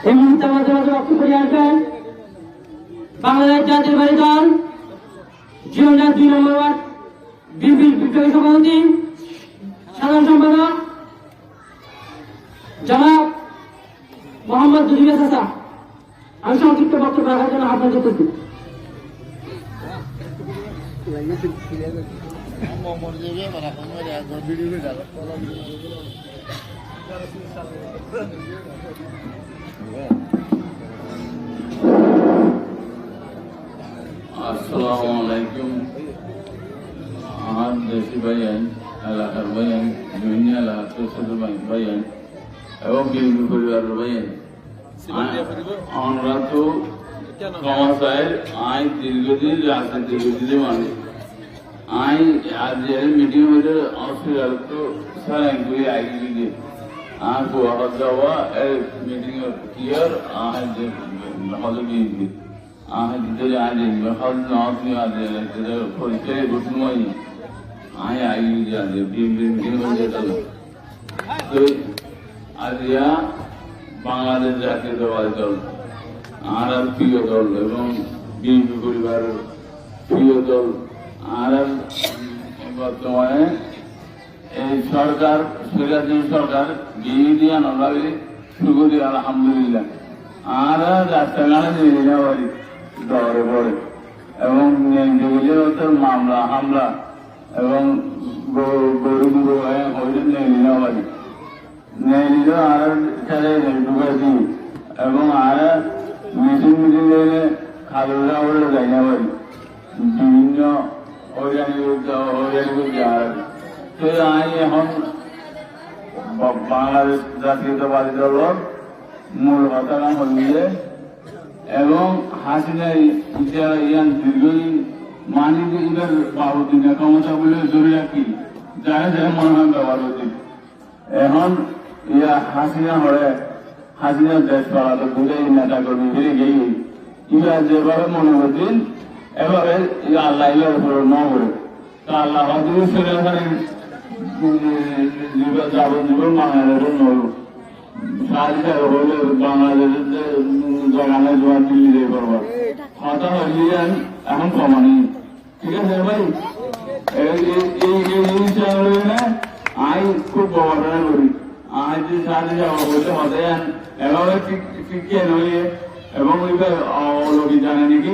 এই মুহূর্তে আমাদের মাঝে বক্তব্য করে আসবেন বাংলাদেশ জাতীয়তাবাদী দল জীবনদাস 2 নম্বর ওয়ার্ড বিএনপির বিপ্লবী সভাপতি সাধারণ সম্পাদক জনাব মোহাম্মদ দুদিয়া চাচা। আমি সংক্ষিপ্ত বক্তব্য রাখার জন্য আপনাদের করছি। আসসালামু আলাইকুম। আমার দেশি ভাইয়ান, এলাকার ভাইয়ান, বিভিন্ন এলাকার ছোট ভাইয়ান এবং বিএনপি পরিবারের ভাইয়ান, আমরা তো ক্ষমতায় আই দীর্ঘদিন রাজনীতি দীর্ঘদিন মানুষ আই আজ মিটিং হলে অস্ট্রেলিয়ার তো সারাই করে আগে দিয়ে আর গোয়া যাওয়া মিটিং কিয়ার আজ হলে বিএনপি আজ আজ হল নয় আজ পরিচয় ঘটনাই আই আগে দিয়ে আজ বিএনপি মিটিং হয়ে যেত। তো আজ বাংলাদেশ জাতীয়তাবাদী দল আর প্রিয় দল এবং বিএনপি পরিবারের প্রিয় দল আর বর্তমানে এই সরকার স্বৈরাচারী সরকার বিএনপি আনন্দাবি সুগতি আলহামদুলিল্লাহ আর রাস্তাঘাটে নিয়ে নেওয়া পারি দরে পড়ে এবং মামলা হামলা এবং গরু গুরু হয়ে নিয়ে নেওয়া পারি নিয়ে নিল আর ছেড়ে ঢুকে দিই এবং আর মিটিং খালুরা ওরা যাই না পারি বিভিন্ন এখন বাংলাদেশ জাতীয়তাবাদী দলের মূল কথা হলিয়ে এবং হাসিনা ইয়ান দীর্ঘদিন মানি ইনার বাবুদিনের ক্ষমতা বলে জোরে রাখি যারা যারা মনে হয় ব্যবহার হচ্ছে এখন ইয়া হাসিনা হলে হাসিনা দেশ পালাতে বুঝে নেতা কর্মী ফিরে গিয়ে ইয়া যেভাবে মনে করছেন এভাবে আল্লাহ উপর ন করে তা আল্লাহ যাবজ্জীবন বাংলাদেশের নল সাহায্য হলে বাংলাদেশের জগানে জোয়ার দিল্লি দিয়ে করবার কথা হলিয়ান এখন কমানি ঠিক আছে ভাই এই জিনিসটা আই খুব গবেষণা করি আজ যে সাহায্য যাবো বলতে হতে এভাবে ঠিক নইয়ে এবং ওইভাবে অলৌকিক জানে নাকি